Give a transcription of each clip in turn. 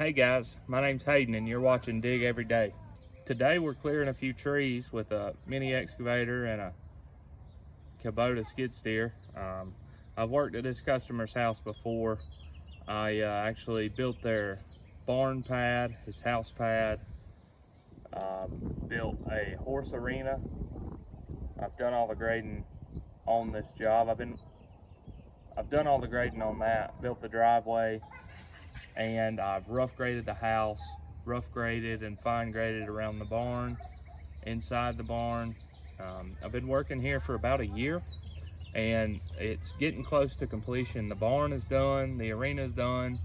Hey guys, my name's Hayden and you're watching Dig Every Day. Today we're clearing a few trees with a mini excavator and a Kubota skid steer. I've worked at this customer's house before. I actually built their barn pad, his house pad, built a horse arena. I've done all the grading on this job. I've done all the grading on that, built the driveway, and I've rough graded the house, rough graded and fine graded around the barn, inside the barn. I've been working here for about a year and it's getting close to completion. The barn is done, the arena is done.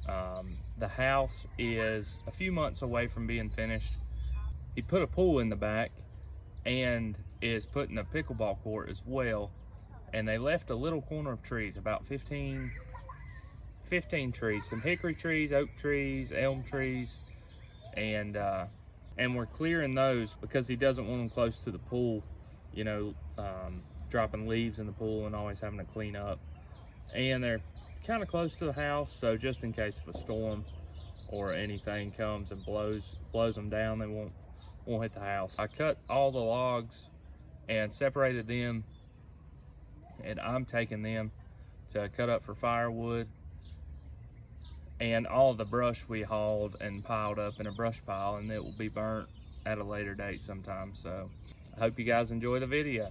The house is a few months away from being finished. He put a pool in the back and is putting a pickleball court as well. And they left a little corner of trees, about 15 trees, some hickory trees, oak trees, elm trees, and we're clearing those because he doesn't want them close to the pool, you know, dropping leaves in the pool and always having to clean up. And they're kind of close to the house, so just in case if a storm or anything comes and blows them down, they won't hit the house. I cut all the logs and separated them, and I'm taking them to cut up for firewood. And all the brush we hauled and piled up in a brush pile, and it will be burnt at a later date sometime. So I hope you guys enjoy the video.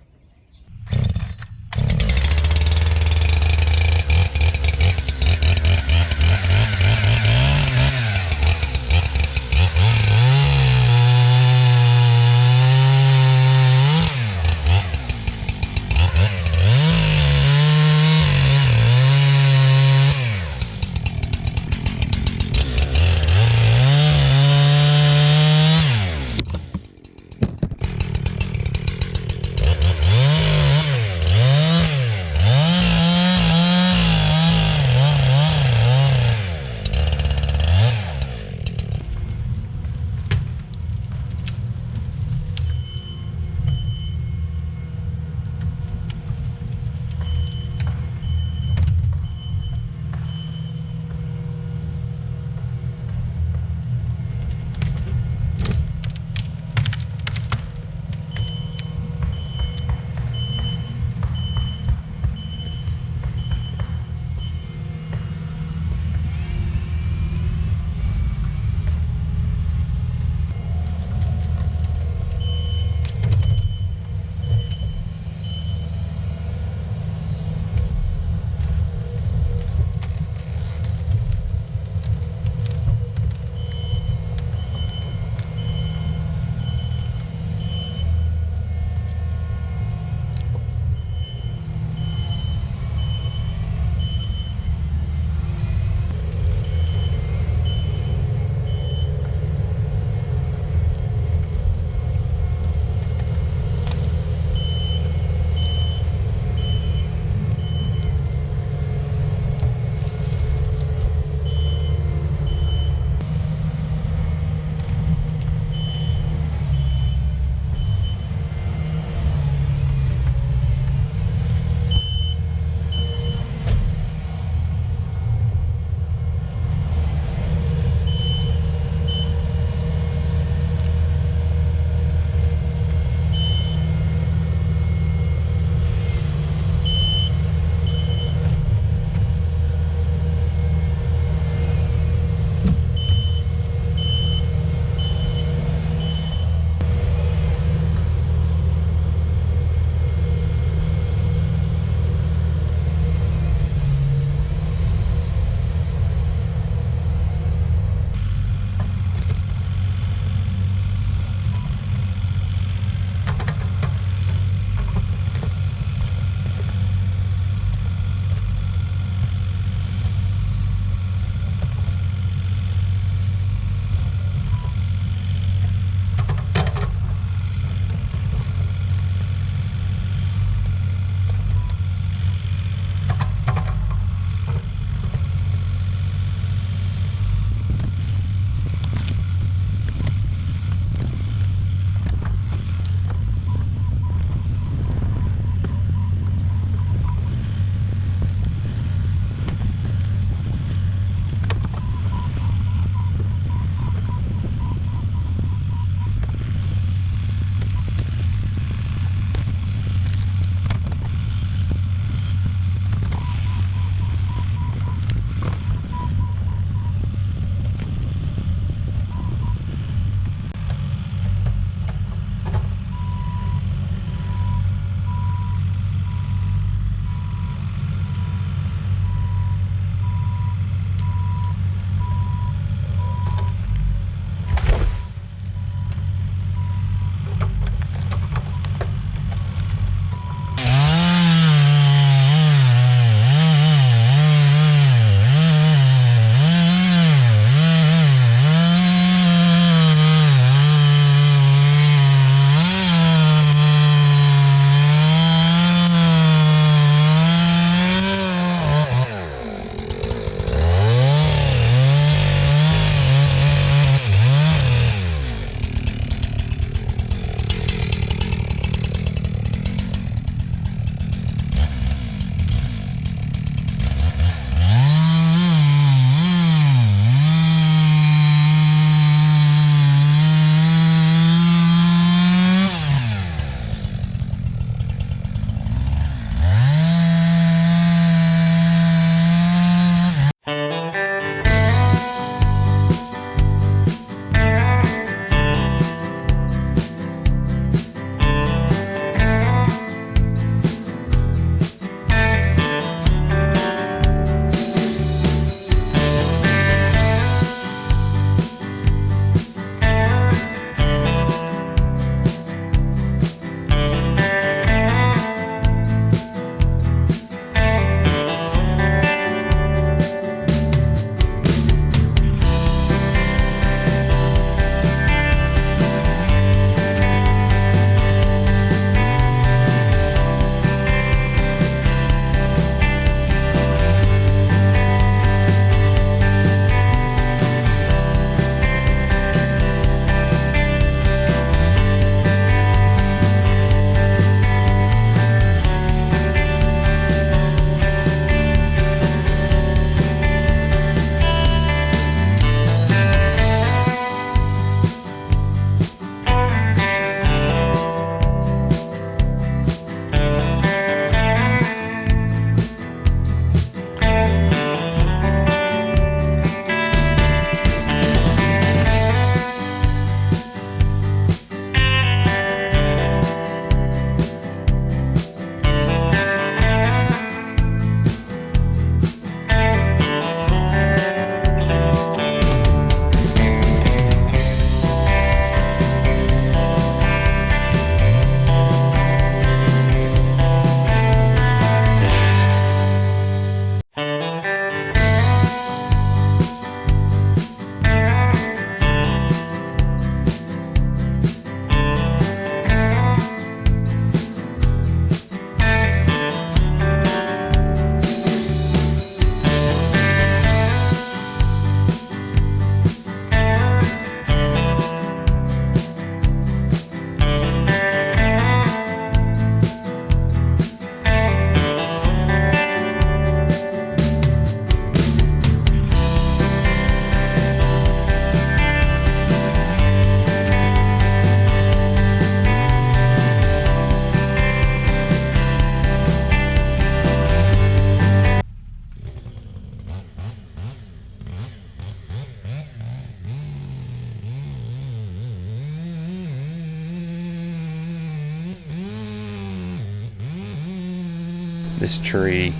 this tree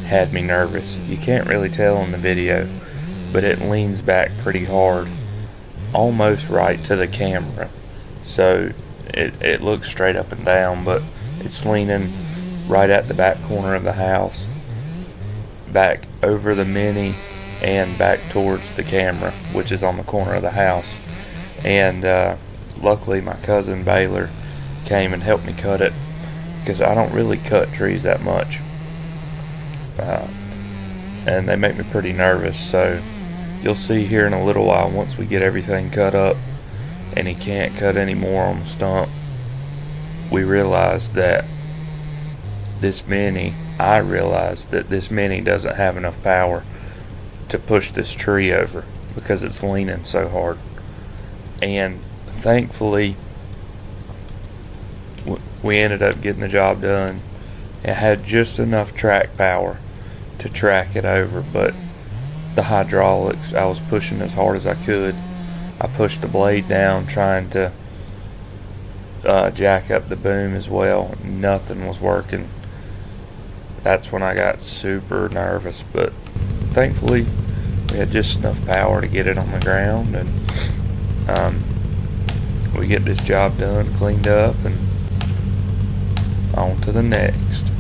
had me nervous. You can't really tell in the video, but it leans back pretty hard, almost right to the camera. So it looks straight up and down, but it's leaning right at the back corner of the house, back over the Mini and back towards the camera, which is on the corner of the house. And luckily my cousin Baylor came and helped me cut it, because I don't really cut trees that much, and they make me pretty nervous. So you'll see here in a little while, once we get everything cut up and he can't cut any more on the stump, I realized that this Mini doesn't have enough power to push this tree over, because it's leaning so hard. And thankfully we ended up getting the job done. It had just enough track power to track it over, but the hydraulics, I was pushing as hard as I could. I pushed the blade down trying to jack up the boom as well. Nothing was working. That's when I got super nervous, but thankfully we had just enough power to get it on the ground, and we get this job done, cleaned up, and on to the next.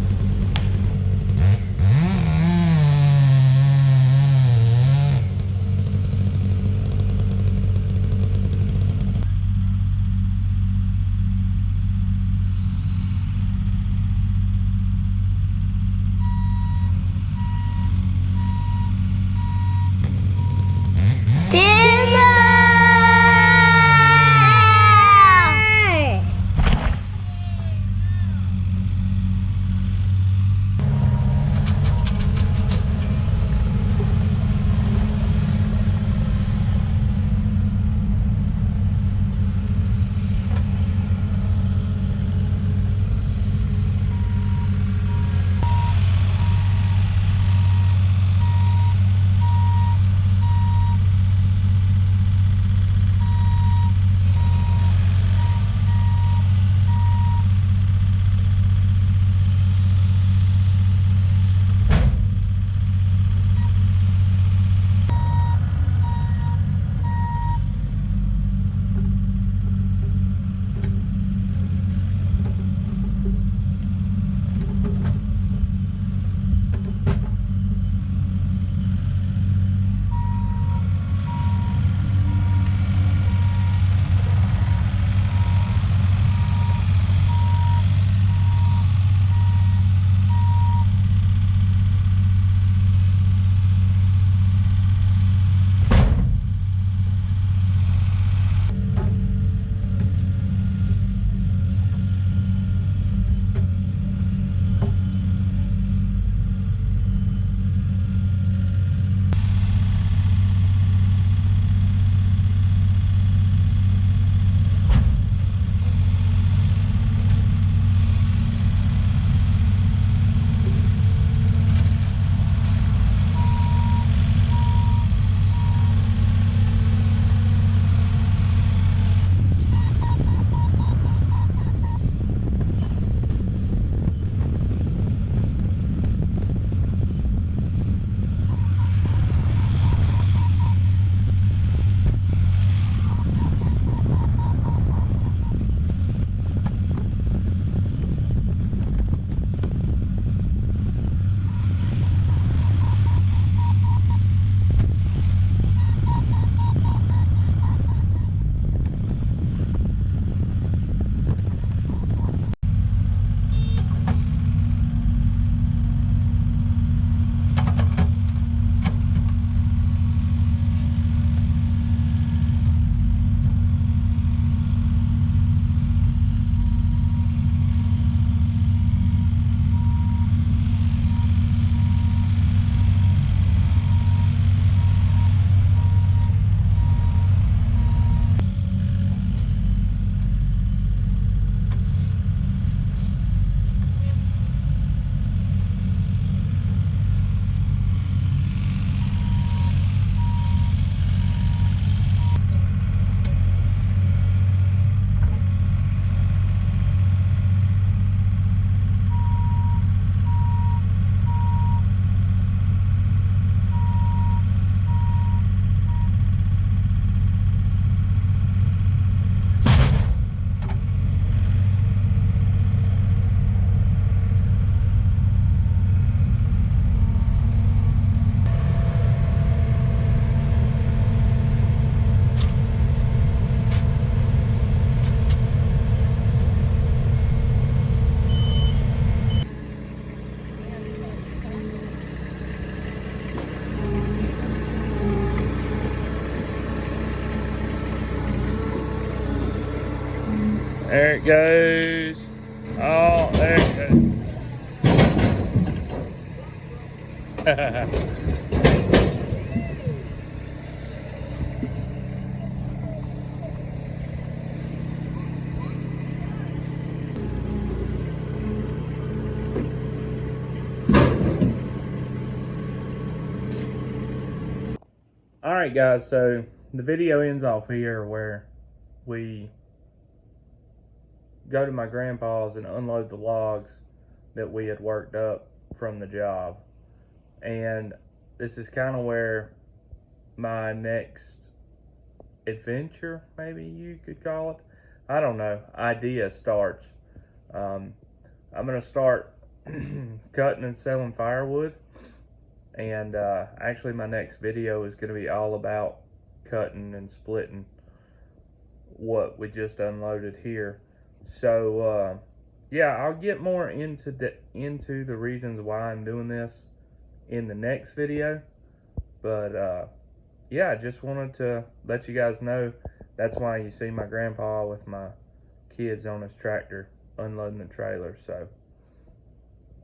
There it goes. Oh, there it goes. Alright guys, so the video ends off here where we go to my grandpa's and unload the logs that we had worked up from the job. And this is kind of where my next adventure, maybe you could call it, I don't know, idea starts. I'm going to start cutting and selling firewood. And actually my next video is going to be all about cutting and splitting what we just unloaded here. So yeah, I'll get more into the reasons why I'm doing this in the next video. But yeah, I just wanted to let you guys know that's why you see my grandpa with my kids on his tractor unloading the trailer. So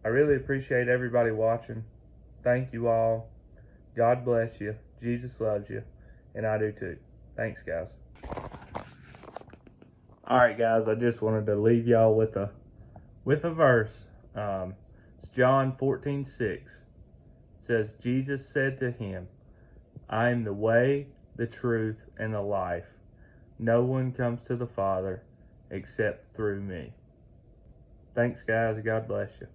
I really appreciate everybody watching. Thank you all. God bless you. Jesus loves you. And I do too. Thanks, guys. Alright, guys. I just wanted to leave y'all with a verse. It's John 14:6. It says, Jesus said to him, I am the way, the truth, and the life. No one comes to the Father except through me. Thanks, guys. God bless you.